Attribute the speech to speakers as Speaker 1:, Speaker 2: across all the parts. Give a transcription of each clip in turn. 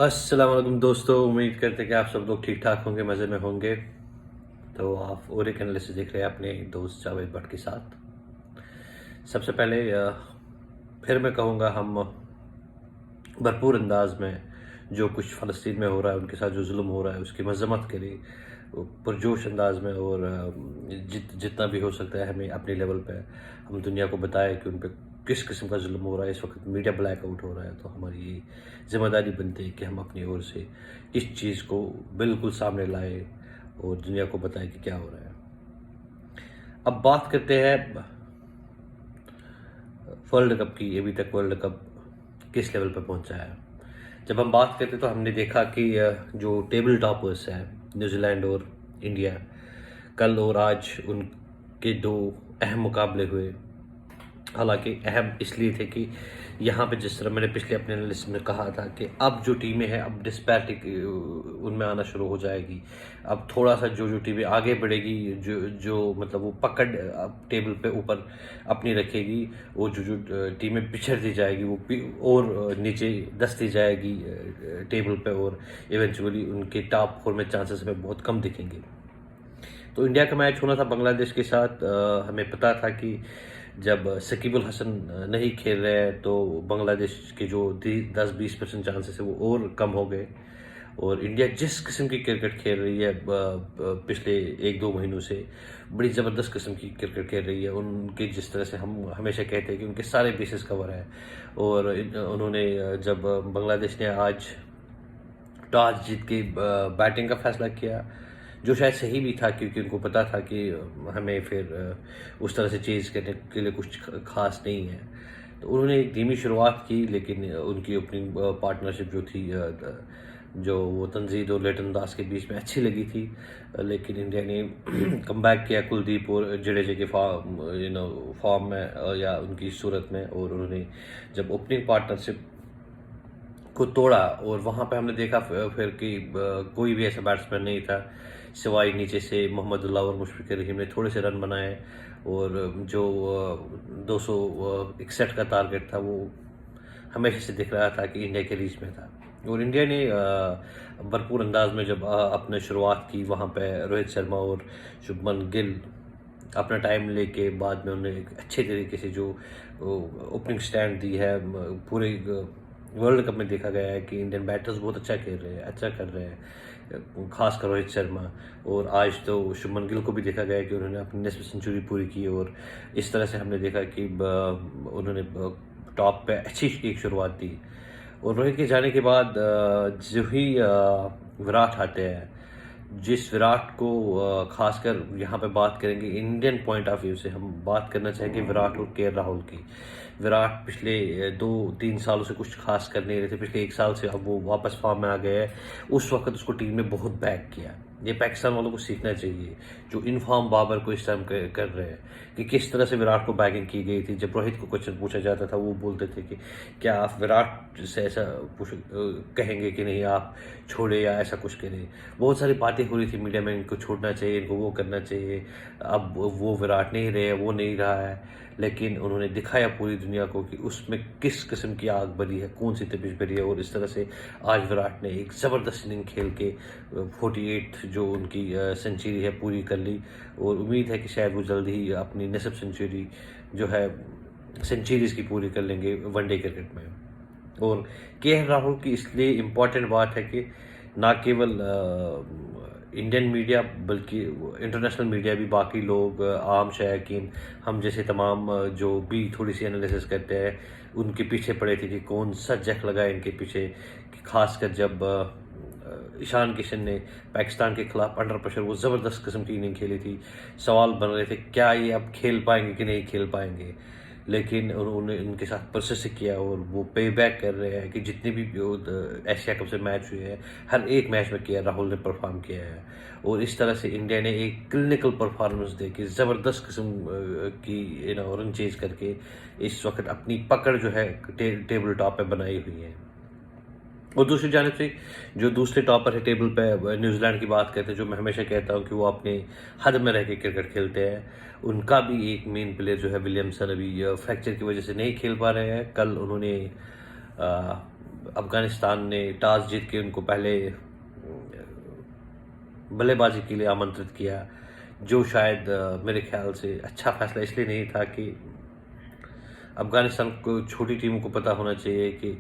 Speaker 1: अस्सलाम वालेकुम दोस्तों, उम्मीद करते हैं कि आप सब लोग ठीक ठाक होंगे, मज़े में होंगे। तो आप और एक एनालिसिस देख रहे हैं अपने दोस्त जावेद भट्ट के साथ। सबसे पहले फिर मैं कहूँगा हम भरपूर अंदाज में जो कुछ फ़लस्तीन में हो रहा है, उनके साथ जो जुल्म हो रहा है उसकी मज़म्मत करें वो पुरजोश अंदाज में, और जितना भी हो सकता है हमें अपने लेवल पे हम दुनिया को बताएं कि उन पे किस किस्म का जुल्म हो रहा है। इस वक्त मीडिया ब्लैक आउट हो रहा है, तो हमारी ये ज़िम्मेदारी बनती है कि हम अपनी ओर से इस चीज़ को बिल्कुल सामने लाएं और दुनिया को बताएं कि क्या हो रहा है। अब बात करते हैं वर्ल्ड कप की। अभी तक वर्ल्ड कप किस लेवल पर पहुंचा है। जब हम बात करते तो हमने देखा कि जो टेबल टॉपर्स हैं न्यूजीलैंड और इंडिया, कल और आज उनके दो अहम मुकाबले हुए। हालांकि अहम इसलिए थे कि यहाँ पे जिस तरह मैंने पिछले अपने लिस्ट में कहा था कि अब जो टीमें हैं अब डिस्पैरिटी उनमें आना शुरू हो जाएगी। अब थोड़ा सा जो जो टीमें आगे बढ़ेगी, जो जो मतलब वो पकड़ अब टेबल पे ऊपर अपनी रखेगी, वो जो जो टीमें पिछड़ती जाएगी वो और नीचे दसती जाएगी टेबल पे, और इवेंचुअली उनके टॉप 4 में चांसेस हमें बहुत कम दिखेंगे। तो इंडिया का मैच होना था बांग्लादेश के साथ। हमें पता था कि जब शकीब अल हसन नहीं खेल रहे हैं तो बांग्लादेश के जो 10-20% चांसेस है वो और कम हो गए। और इंडिया जिस किस्म की क्रिकेट खेल रही है पिछले 1-2 महीनों से, बड़ी ज़बरदस्त किस्म की क्रिकेट खेल रही है। उनके जिस तरह से हम हमेशा कहते हैं कि उनके सारे बेसिस कवर है, और उन्होंने जब बांग्लादेश ने आज टॉस जीत के बैटिंग का फैसला किया, जो शायद सही भी था क्योंकि उनको पता था कि हमें फिर उस तरह से चेज़ करने के लिए कुछ ख़ास नहीं है। तो उन्होंने एक धीमी शुरुआत की, लेकिन उनकी ओपनिंग पार्टनरशिप जो थी जो वो तंजीद और लिटन दास के बीच में अच्छी लगी थी। लेकिन इंडिया ने कमबैक किया कुलदीप और जडेजा के फॉर्म में या उनकी सूरत में, और उन्होंने जब ओपनिंग पार्टनरशिप को तोड़ा। और वहाँ पे हमने देखा फिर कि कोई भी ऐसा बैट्समैन नहीं था सिवाय नीचे से मोहम्मदुल्लाह और मुशफिक रहीम ने थोड़े से रन बनाए, और जो 261 का टारगेट था वो हमेशा से दिख रहा था कि इंडिया के रीच में था। और इंडिया ने भरपूर अंदाज में जब अपने शुरुआत की, वहाँ पे रोहित शर्मा और शुभमन गिल अपना टाइम लेके बाद में उन्होंने एक अच्छे तरीके से जो ओपनिंग स्टैंड दी है। पूरे वर्ल्ड कप में देखा गया है कि इंडियन बैटर्स बहुत अच्छा खेल रहे हैं, अच्छा कर रहे हैं, खासकर रोहित शर्मा। और आज तो शुभमन गिल को भी देखा गया है कि उन्होंने अपनी 10वीं सेंचुरी पूरी की, और इस तरह से हमने देखा कि उन्होंने टॉप पे अच्छी एक शुरुआत दी। और रोहित के जाने के बाद जो ही विराट आते हैं, जिस विराट को खासकर यहाँ पे बात करेंगे इंडियन पॉइंट ऑफ व्यू से, हम बात करना चाहेंगे विराट और के राहुल की। विराट पिछले 2-3 सालों से कुछ खास कर नहीं रहे थे। पिछले 1 साल से अब वो वापस फॉर्म में आ गए हैं। उस वक्त उसको टीम ने बहुत बैक किया। ये पाकिस्तान वालों को सीखना चाहिए जो इनफॉर्म बाबर को इस टाइम कर रहे हैं कि किस तरह से विराट को बैगिंग की गई थी। जब रोहित को क्वेश्चन पूछा जाता था वो बोलते थे कि क्या आप विराट से ऐसा कहेंगे कि नहीं आप छोड़े या ऐसा कुछ करें। बहुत सारी बातें हो रही थी मीडिया में, इनको छोड़ना चाहिए, इनको वो करना चाहिए। अब वो विराट नहीं रहे, वो नहीं रहा है, लेकिन उन्होंने दिखाया पूरी दुनिया को कि उसमें किस किस्म की आग भरी है, कौन सी तपिश भरी है। और इस तरह से आज विराट ने एक ज़बरदस्त इनिंग खेल के 48 जो उनकी सेंचुरी है पूरी कर ली, और उम्मीद है कि शायद वो जल्द ही अपनी नस्ब सेंचुरी जो है सेंचुरीज़ की पूरी कर लेंगे वनडे क्रिकेट में। और के राहुल की इसलिए इम्पॉर्टेंट बात है कि ना केवल इंडियन मीडिया बल्कि इंटरनेशनल मीडिया भी, बाकी लोग आम शायकीन हम जैसे तमाम जो भी थोड़ी सी एनालिसिस करते हैं उनके पीछे पड़े थे कि कौन सा जख लगा इनके पीछे। खासकर जब ईशान किशन ने पाकिस्तान के खिलाफ अंडर प्रेशर वो ज़बरदस्त किस्म की इनिंग खेली थी, सवाल बन रहे थे क्या ये अब खेल पाएंगे कि नहीं खेल पाएंगे। लेकिन उन्होंने उनके साथ प्रोसेस किया और वो पे बैक कर रहे हैं कि जितने भी एशिया कप से मैच हुए हैं हर एक मैच में किया राहुल ने परफॉर्म किया है। और इस तरह से इंडिया ने एक क्लिनिकल परफॉर्मेंस दे के ज़बरदस्त किस्म की रन चेज करके इस वक्त अपनी पकड़ जो है टेबल टॉप पे बनाई हुई है। और दूसरी जानिब से जो दूसरे टॉपर है टेबल पे न्यूजीलैंड की बात करते हैं, जो मैं हमेशा कहता हूँ कि वो अपने हद में रह के क्रिकेट खेलते हैं। उनका भी एक मेन प्लेयर जो है विलियमसन अभी फ्रैक्चर की वजह से नहीं खेल पा रहे हैं। कल उन्होंने अफ़गानिस्तान ने टॉस जीत के उनको पहले बल्लेबाजी के लिए आमंत्रित किया, जो शायद मेरे ख़्याल से अच्छा फ़ैसला इसलिए नहीं था कि अफ़गानिस्तान को छोटी टीमों को पता होना चाहिए कि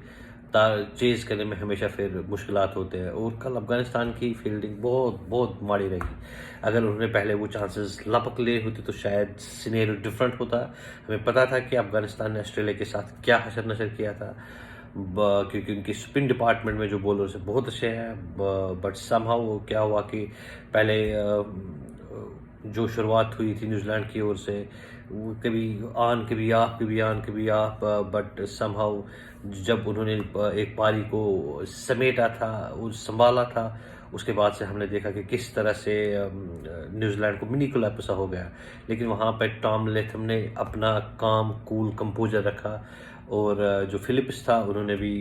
Speaker 1: चेज़ करने में हमेशा फिर मुश्किलात होते हैं, और कल अफ़गानिस्तान की फ़ील्डिंग बहुत बहुत माड़ी रही। अगर उन्होंने पहले वो चांसेस लपक लिए होते तो शायद सिनेरियो डिफरेंट होता। हमें पता था कि अफ़गानिस्तान ने ऑस्ट्रेलिया के साथ क्या हशर नशर किया था, क्योंकि उनकी स्पिन डिपार्टमेंट में जो बॉलर्स हैं बहुत अच्छे हैं, बट समहाउ क्या हुआ कि पहले जो शुरुआत हुई थी न्यूजीलैंड की ओर से, वो कभी ऑन कभी ऑफ कभी ऑन कभी ऑफ, बट समहाउ जब उन्होंने एक पारी को समेटा था, वो संभाला था, उसके बाद से हमने देखा कि किस तरह से न्यूजीलैंड को मिनी कोलैप्स सा हो गया। लेकिन वहाँ पर टॉम लेथम ने अपना काम कूल कंपोजर रखा, और जो फिलिप्स था उन्होंने भी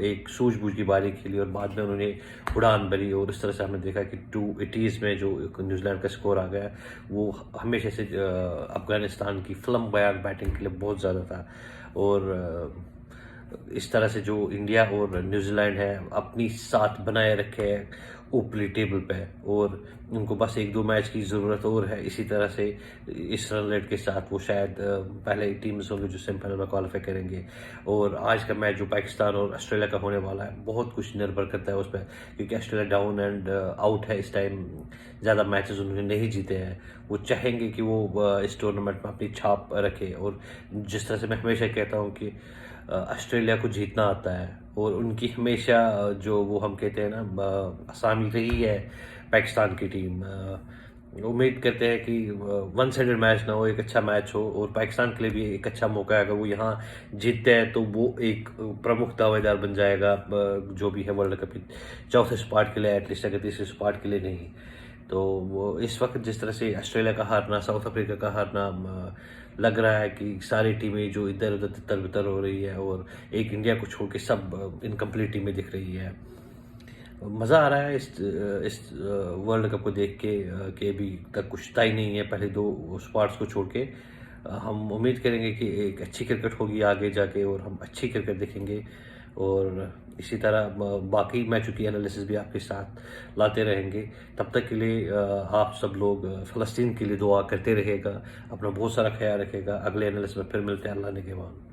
Speaker 1: एक सूझबूझ की बारी खेली, और बाद में उन्होंने उड़ान भरी, और इस तरह से हमने देखा कि 280 में जो न्यूजीलैंड का स्कोर आ गया, वो हमेशा से अफ़गानिस्तान की फ्लम्बायंट बैटिंग के लिए बहुत ज़्यादा था। और इस तरह से जो इंडिया और न्यूजीलैंड है अपनी साथ बनाए रखे है ऊपरी टेबल पे, और उनको बस 1-2 मैच की ज़रूरत और है। इसी तरह से इस रन रेट के साथ वो शायद पहले टीम्स होंगे जो सेमीफाइनल में क्वालिफाई करेंगे। और आज का मैच जो पाकिस्तान और ऑस्ट्रेलिया का होने वाला है, बहुत कुछ निर्भर करता है उस पर, क्योंकि ऑस्ट्रेलिया डाउन एंड आउट है इस टाइम, ज़्यादा मैचेस उन्होंने नहीं जीते हैं। वो चाहेंगे कि वो इस टूर्नामेंट में अपनी छाप रखे, और जिस तरह से मैं हमेशा कहता हूँ कि ऑस्ट्रेलिया को जीतना आता है, और उनकी हमेशा जो वो हम कहते हैं ना असामी रही है पाकिस्तान की टीम। उम्मीद करते हैं कि वन साइडेड मैच ना हो, एक अच्छा मैच हो, और पाकिस्तान के लिए भी एक अच्छा मौका है। अगर वो यहाँ जीतते हैं तो वो एक प्रमुख दावेदार बन जाएगा जो भी है वर्ल्ड कप के चौथे स्पॉट के लिए, एटलीस्ट, अगर तीसरे स्पॉट के लिए नहीं। तो वो इस वक्त जिस तरह से ऑस्ट्रेलिया का हारना, साउथ अफ्रीका का हारना, लग रहा है कि सारी टीमें जो इधर उधर तितर बितर हो रही है, और एक इंडिया को छोड़ के सब इनकम्प्लीट टीमें दिख रही है। मज़ा आ रहा है इस वर्ल्ड कप को देख के अभी तक कुछ तय नहीं है पहले 2 स्पॉट्स को छोड़ के। हम उम्मीद करेंगे कि एक अच्छी क्रिकेट होगी आगे जाके, और हम अच्छी क्रिकेट देखेंगे, और इसी तरह बाकी मैचों की एनालिसिस भी आपके साथ लाते रहेंगे। तब तक के लिए आप सब लोग फ़लस्तीन के लिए दुआ करते रहिएगा, अपना बहुत सारा ख्याल रखिएगा। अगले एनालिसिस में फिर मिलते हैं, अल्लाह ने के बाद।